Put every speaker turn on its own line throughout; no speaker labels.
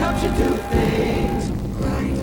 helps you do things right.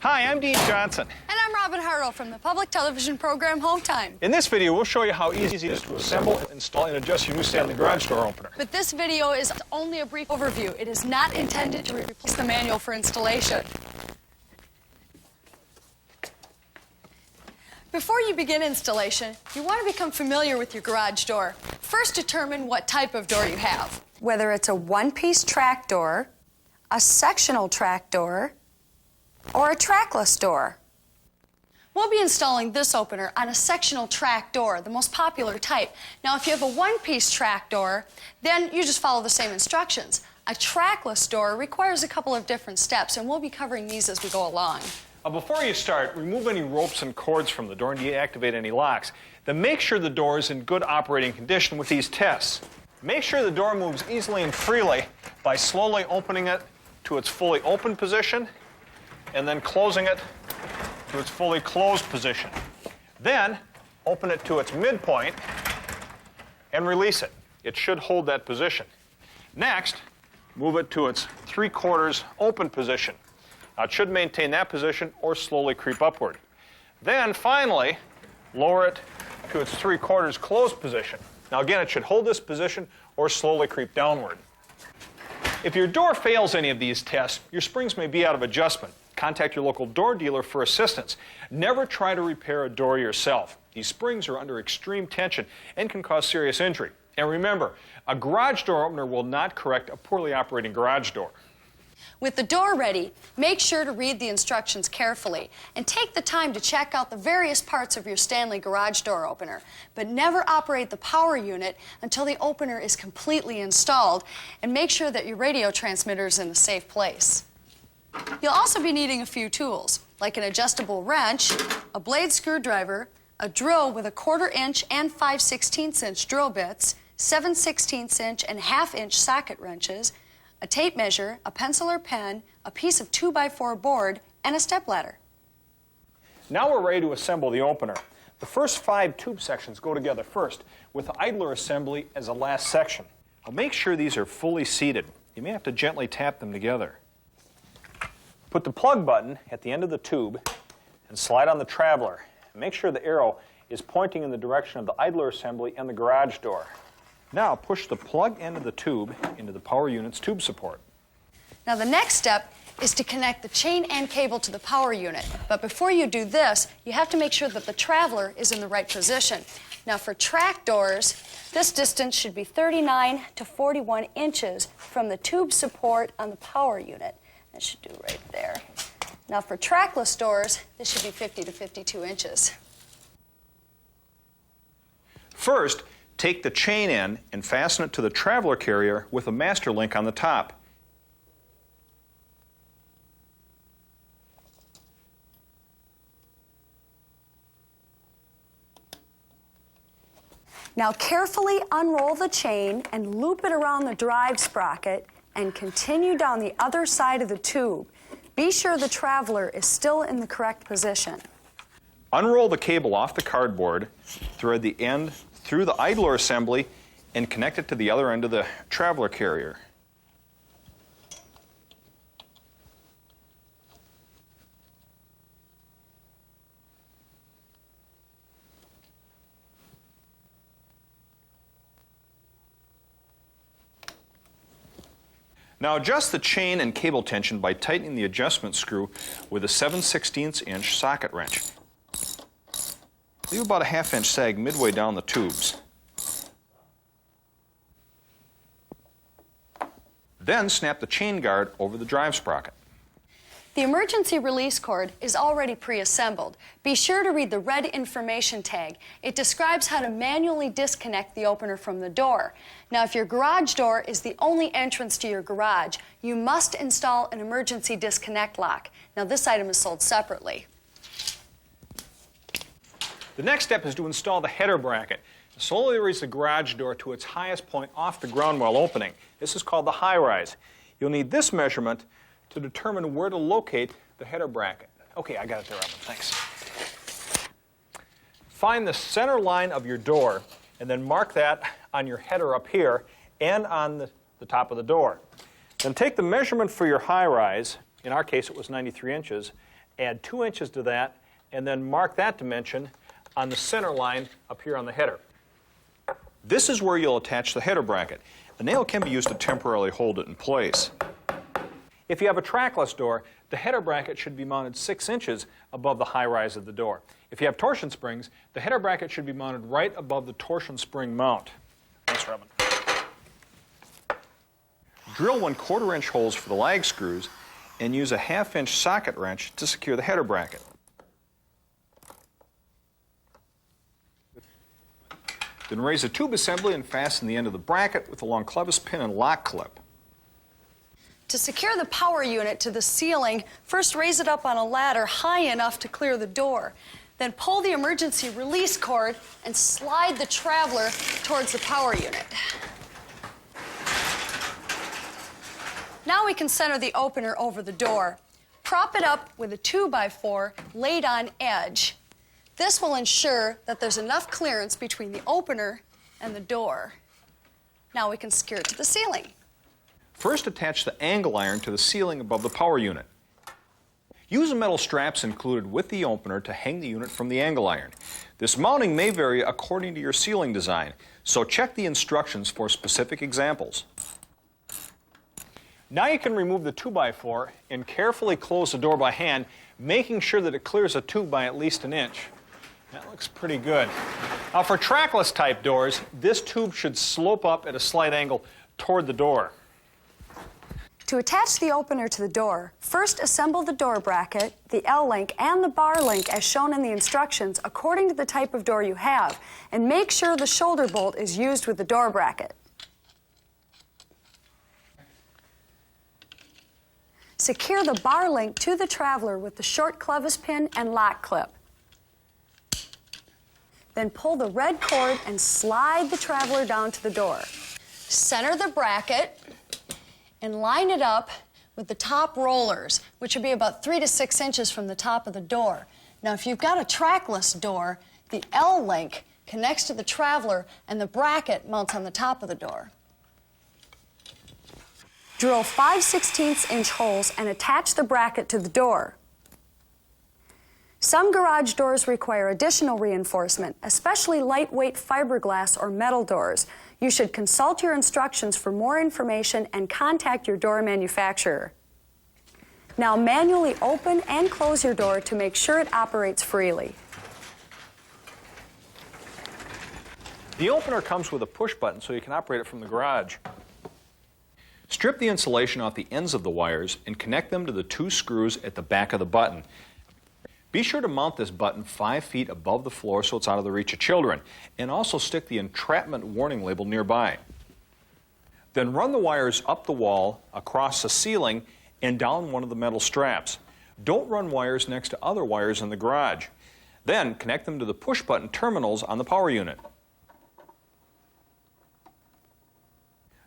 Hi, I'm Dean Johnson.
And I'm Robin Hartle from the public television program Home Time.
In this video, we'll show you how easy it is to assemble, install, and adjust your new Stanley Garage Door Opener.
But this video is only a brief overview. It is not intended to replace the manual for installation. Before you begin installation, you want to become familiar with your garage door. First, determine what type of door you have. Whether it's a one-piece track door, a sectional track door, or a trackless door. We'll be installing this opener on a sectional track door, the most popular type. Now, if you have a one-piece track door, then you just follow the same instructions. A trackless door requires a couple of different steps, and we'll be covering these as we go along.
Before you start, remove any ropes and cords from the door and deactivate any locks. Then make sure the door is in good operating condition with these tests. Make sure the door moves easily and freely by slowly opening it to its fully open position and then closing it to its fully closed position. Then, open it to its midpoint and release it. It should hold that position. Next, move it to its 3/4 open position. Now, it should maintain that position or slowly creep upward. Then, finally, lower it to its 3/4 closed position. Now, again, it should hold this position or slowly creep downward. If your door fails any of these tests, your springs may be out of adjustment. Contact your local door dealer for assistance. Never try to repair a door yourself. These springs are under extreme tension and can cause serious injury. And remember, a garage door opener will not correct a poorly operating garage door.
With the door ready, make sure to read the instructions carefully and take the time to check out the various parts of your Stanley Garage Door Opener. But never operate the power unit until the opener is completely installed, and make sure that your radio transmitter is in a safe place. You'll also be needing a few tools, like an adjustable wrench, a blade screwdriver, a drill with a 1/4 inch and 5/16 inch drill bits, 7/16 inch and 1/2 inch socket wrenches, a tape measure, a pencil or pen, a piece of 2x4 board, and a stepladder.
Now we're ready to assemble the opener. The first 5 tube sections go together first, with the idler assembly as the last section. Now make sure these are fully seated. You may have to gently tap them together. Put the plug button at the end of the tube and slide on the traveler. Make sure the arrow is pointing in the direction of the idler assembly and the garage door. Now push the plug end of the tube into the power unit's tube support.
Now the next step is to connect the chain and cable to the power unit. But before you do this, you have to make sure that the traveler is in the right position. Now for track doors, this distance should be 39 to 41 inches from the tube support on the power unit. That should do right there. Now for trackless doors, this should be 50 to 52 inches.
First, take the chain end and fasten it to the traveler carrier with a master link on the top.
Now carefully unroll the chain and loop it around the drive sprocket and continue down the other side of the tube. Be sure the traveler is still in the correct position.
Unroll the cable off the cardboard, thread the end through the idler assembly, and connect it to the other end of the traveler carrier. Now adjust the chain and cable tension by tightening the adjustment screw with a 7/16 inch socket wrench. Leave about a 1/2 inch sag midway down the tubes. Then snap the chain guard over the drive sprocket.
The emergency release cord is already pre-assembled. Be sure to read the red information tag. It describes how to manually disconnect the opener from the door. Now, if your garage door is the only entrance to your garage, you must install an emergency disconnect lock. Now, this item is sold separately.
The next step is to install the header bracket. Slowly raise the garage door to its highest point off the ground while opening. This is called the high rise. You'll need this measurement to determine where to locate the header bracket. Okay, I got it there, Robin. Thanks. find the center line of your door and then mark that on your header up here and on the top of the door. Then take the measurement for your high rise, in our case it was 93 inches, add 2 inches to that, and then mark that dimension on the center line up here on the header. This is where you'll attach the header bracket. A nail can be used to temporarily hold it in place. If you have a trackless door, the header bracket should be mounted 6 inches above the high rise of the door. If you have torsion springs, the header bracket should be mounted right above the torsion spring mount. Thanks, Robin. Drill 1/4 inch holes for the lag screws and use a 1/2 inch socket wrench to secure the header bracket. Then raise a tube assembly and fasten the end of the bracket with a long clevis pin and lock clip.
To secure the power unit to the ceiling, first raise it up on a ladder high enough to clear the door. Then pull the emergency release cord and slide the traveler towards the power unit. Now we can center the opener over the door. Prop it up with a 2x4 laid on edge. This will ensure that there's enough clearance between the opener and the door. Now we can secure it to the ceiling.
First, attach the angle iron to the ceiling above the power unit. Use the metal straps included with the opener to hang the unit from the angle iron. This mounting may vary according to your ceiling design, so check the instructions for specific examples. Now you can remove the 2x4 and carefully close the door by hand, making sure that it clears a tube by at least 1 inch. That looks pretty good. Now for trackless type doors, this tube should slope up at a slight angle toward the door.
To attach the opener to the door, first assemble the door bracket, the L-link, and the bar link as shown in the instructions according to the type of door you have, and make sure the shoulder bolt is used with the door bracket. Secure the bar link to the traveler with the short clevis pin and lock clip. Then pull the red cord and slide the traveler down to the door. Center the bracket and line it up with the top rollers, which would be about 3 to 6 inches from the top of the door. Now, if you've got a trackless door, the L-link connects to the traveler and the bracket mounts on the top of the door. Drill 5/16 inch holes and attach the bracket to the door. Some garage doors require additional reinforcement, especially lightweight fiberglass or metal doors. You should consult your instructions for more information and contact your door manufacturer. Now manually open and close your door to make sure it operates freely.
The opener comes with a push button so you can operate it from the garage. Strip the insulation off the ends of the wires and connect them to the 2 screws at the back of the button. Be sure to mount this button 5 feet above the floor so it's out of the reach of children, and also stick the entrapment warning label nearby. Then run the wires up the wall, across the ceiling, and down one of the metal straps. Don't run wires next to other wires in the garage. Then connect them to the push button terminals on the power unit.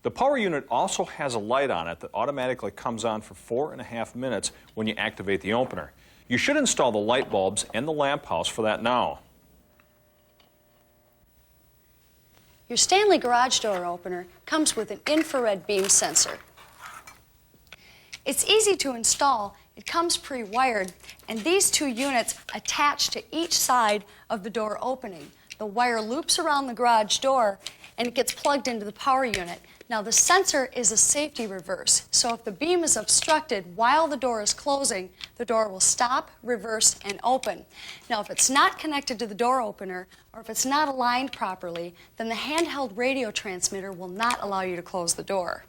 The power unit also has a light on it that automatically comes on for 4.5 minutes when you activate the opener. You should install the light bulbs and the lamp house for that now.
Your Stanley Garage Door Opener comes with an infrared beam sensor. It's easy to install. It comes pre-wired, and these 2 units attach to each side of the door opening. The wire loops around the garage door, and it gets plugged into the power unit. Now, the sensor is a safety reverse, so if the beam is obstructed while the door is closing, the door will stop, reverse, and open. Now, if it's not connected to the door opener, or if it's not aligned properly, then the handheld radio transmitter will not allow you to close the door.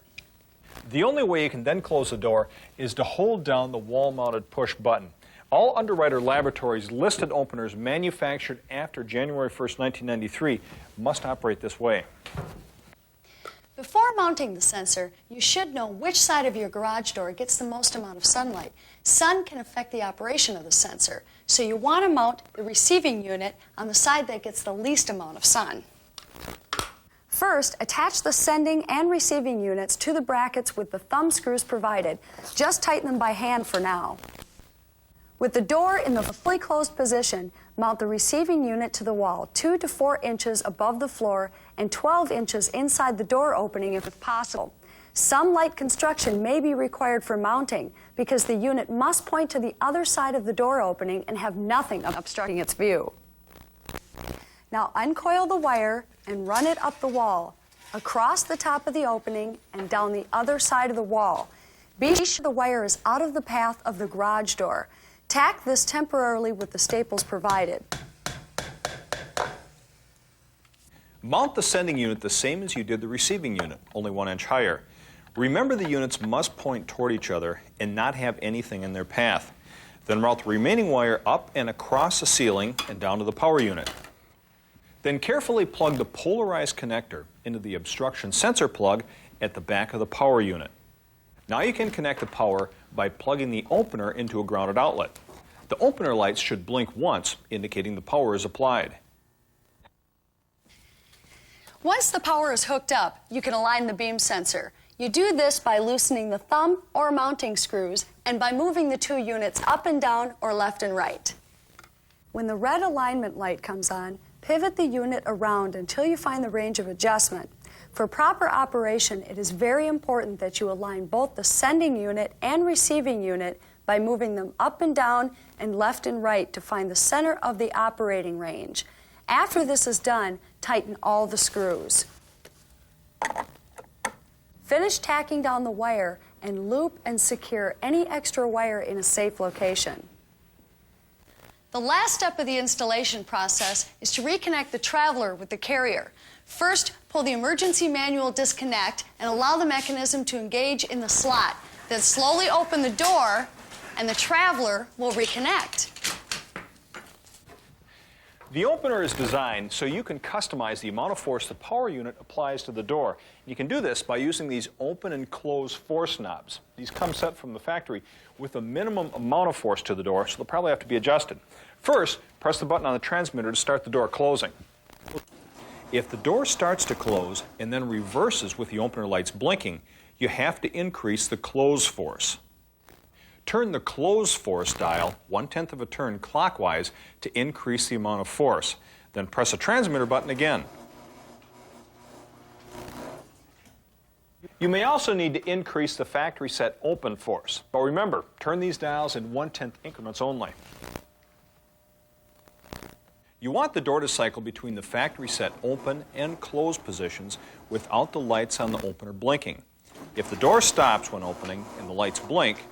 The only way you can then close the door is to hold down the wall-mounted push button. All Underwriter Laboratories listed openers manufactured after January 1st, 1993 must operate this way.
Before mounting the sensor, you should know which side of your garage door gets the most amount of sunlight. Sun can affect the operation of the sensor, so you want to mount the receiving unit on the side that gets the least amount of sun. First, attach the sending and receiving units to the brackets with the thumb screws provided. Just tighten them by hand for now. With the door in the fully closed position, mount the receiving unit to the wall 2 to 4 inches above the floor and 12 inches inside the door opening if possible. Some light construction may be required for mounting because the unit must point to the other side of the door opening and have nothing obstructing its view. Now uncoil the wire and run it up the wall, across the top of the opening and down the other side of the wall. Be sure the wire is out of the path of the garage door. Tack this temporarily with the staples provided.
Mount the sending unit the same as you did the receiving unit, only 1 inch higher. Remember, the units must point toward each other and not have anything in their path. Then route the remaining wire up and across the ceiling and down to the power unit. Then carefully plug the polarized connector into the obstruction sensor plug at the back of the power unit. Now you can connect the power by plugging the opener into a grounded outlet. The opener lights should blink once, indicating the power is applied.
Once the power is hooked up, you can align the beam sensor. You do this by loosening the thumb or mounting screws and by moving the 2 units up and down or left and right. When the red alignment light comes on, pivot the unit around until you find the range of adjustment. For proper operation, it is very important that you align both the sending unit and receiving unit by moving them up and down and left and right to find the center of the operating range. After this is done, tighten all the screws. Finish tacking down the wire and loop and secure any extra wire in a safe location. The last step of the installation process is to reconnect the traveler with the carrier. First, pull the emergency manual disconnect and allow the mechanism to engage in the slot. Then slowly open the door and the traveler will reconnect.
The opener is designed so you can customize the amount of force the power unit applies to the door. You can do this by using these open and close force knobs. These come set from the factory with a minimum amount of force to the door, so they'll probably have to be adjusted. First, press the button on the transmitter to start the door closing. If the door starts to close and then reverses with the opener lights blinking, you have to increase the close force. Turn the close force dial 1/10 of a turn clockwise to increase the amount of force. Then press the transmitter button again. You may also need to increase the factory set open force. But remember, turn these dials in 1/10 increments only. You want the door to cycle between the factory set open and close positions without the lights on the opener blinking. If the door stops when opening and the lights blink,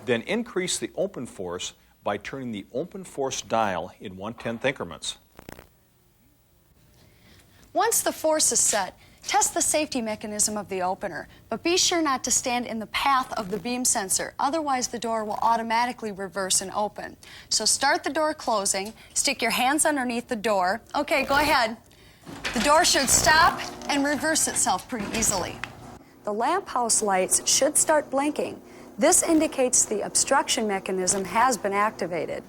then increase the open force by turning the open force dial in 1/10 increments.
Once the force is set, test the safety mechanism of the opener, but be sure not to stand in the path of the beam sensor, otherwise the door will automatically reverse and open. So start the door closing, stick your hands underneath the door. Okay, go ahead. The door should stop and reverse itself pretty easily. The lamp house lights should start blinking. This indicates the obstruction mechanism has been activated.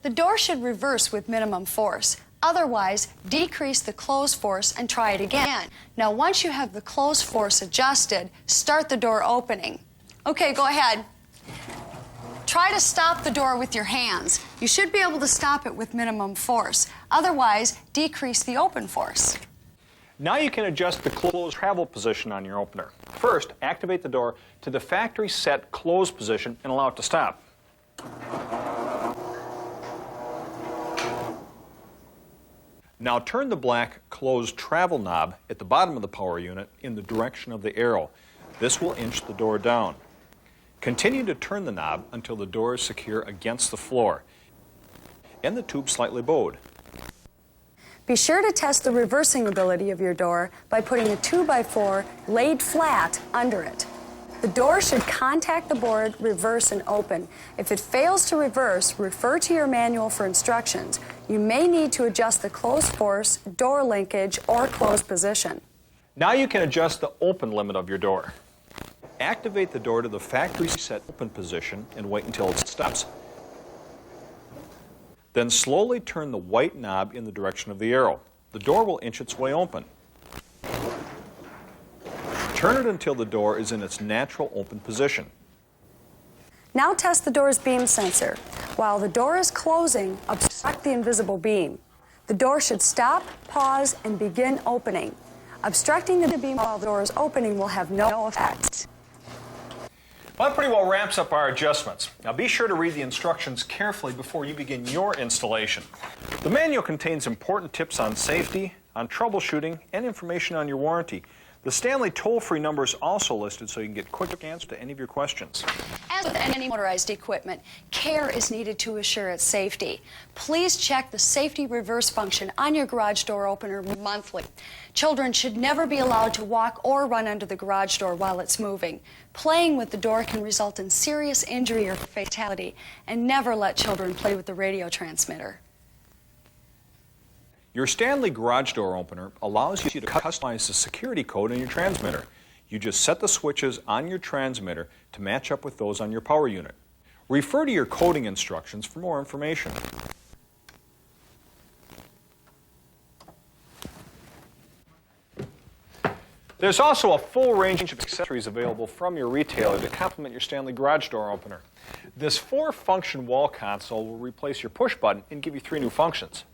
The door should reverse with minimum force. Otherwise, decrease the close force and try it again. Now, once you have the close force adjusted, start the door opening. Okay, go ahead. Try to stop the door with your hands. You should be able to stop it with minimum force. Otherwise, decrease the open force.
Now you can adjust the close travel position on your opener. First, activate the door to the factory set close position and allow it to stop. Now turn the black close travel knob at the bottom of the power unit in the direction of the arrow. This will inch the door down. Continue to turn the knob until the door is secure against the floor and the tube slightly bowed.
Be sure to test the reversing ability of your door by putting a 2x4 laid flat under it. The door should contact the board, reverse, and open. If it fails to reverse, refer to your manual for instructions. You may need to adjust the close force, door linkage, or close position.
Now you can adjust the open limit of your door. Activate the door to the factory set open position and wait until it stops. Then slowly turn the white knob in the direction of the arrow. The door will inch its way open. Turn it until the door is in its natural open position.
Now test the door's beam sensor. While the door is closing, obstruct the invisible beam. The door should stop, pause, and begin opening. Obstructing the beam while the door is opening will have no effect.
Well, that pretty well wraps up our adjustments. Now be sure to read the instructions carefully before you begin your installation. The manual contains important tips on safety, on troubleshooting, and information on your warranty. The Stanley toll-free number is also listed so you can get quick answers to any of your questions.
As with any motorized equipment, care is needed to assure its safety. Please check the safety reverse function on your garage door opener monthly. Children should never be allowed to walk or run under the garage door while it's moving. Playing with the door can result in serious injury or fatality, and never let children play with the radio transmitter.
Your Stanley Garage Door Opener allows you to customize the security code in your transmitter. You just set the switches on your transmitter to match up with those on your power unit. Refer to your coding instructions for more information. There's also a full range of accessories available from your retailer to complement your Stanley Garage Door Opener. This 4-function wall console will replace your push button and give you 3 new functions.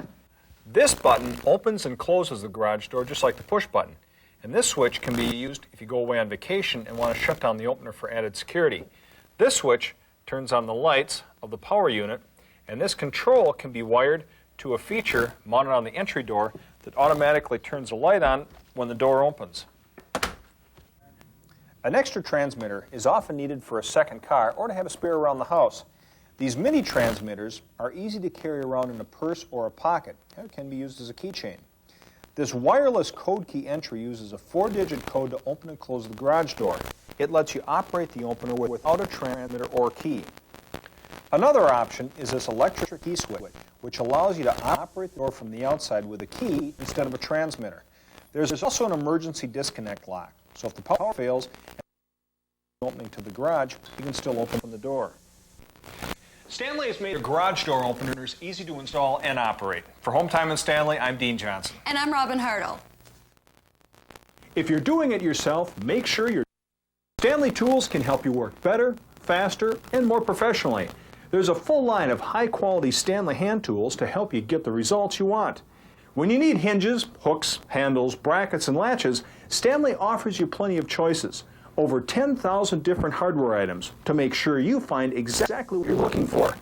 This button opens and closes the garage door just like the push button. And this switch can be used if you go away on vacation and want to shut down the opener for added security. This switch turns on the lights of the power unit, and this control can be wired to a feature mounted on the entry door that automatically turns the light on when the door opens. An extra transmitter is often needed for a second car or to have a spare around the house. These mini transmitters are easy to carry around in a purse or a pocket. It can be used as a keychain. This wireless code key entry uses a 4-digit code to open and close the garage door. It lets you operate the opener without a transmitter or key. Another option is this electric key switch, which allows you to operate the door from the outside with a key instead of a transmitter. There's also an emergency disconnect lock, so if the power fails and the opening to the garage, you can still open the door. Stanley has made your garage door openers easy to install and operate. For Home Time in Stanley, I'm Dean Johnson.
And I'm Robin Hartle.
If you're doing it yourself, make sure your Stanley tools can help you work better, faster, and more professionally. There's a full line of high-quality Stanley hand tools to help you get the results you want. When you need hinges, hooks, handles, brackets, and latches, Stanley offers you plenty of choices. Over 10,000 different hardware items to make sure you find exactly what you're looking for.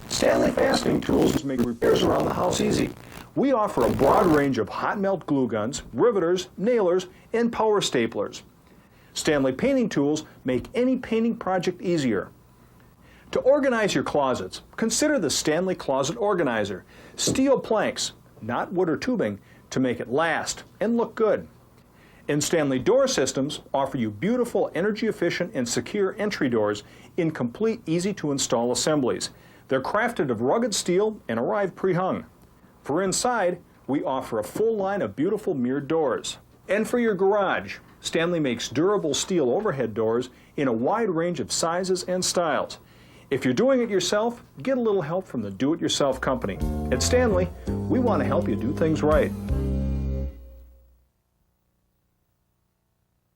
Stanley fastening tools make repairs around the house easy. We offer a broad range of hot melt glue guns, riveters, nailers, and power staplers. Stanley painting tools make any painting project easier. To organize your closets, consider the Stanley Closet Organizer. Steel planks, not wood or tubing, to make it last and look good. And Stanley Door Systems offer you beautiful, energy-efficient, and secure entry doors in complete, easy-to-install assemblies. They're crafted of rugged steel and arrive pre-hung. For inside, we offer a full line of beautiful mirrored doors. And for your garage, Stanley makes durable steel overhead doors in a wide range of sizes and styles. If you're doing it yourself, get a little help from the Do-It-Yourself company. At Stanley, we want to help you do things right.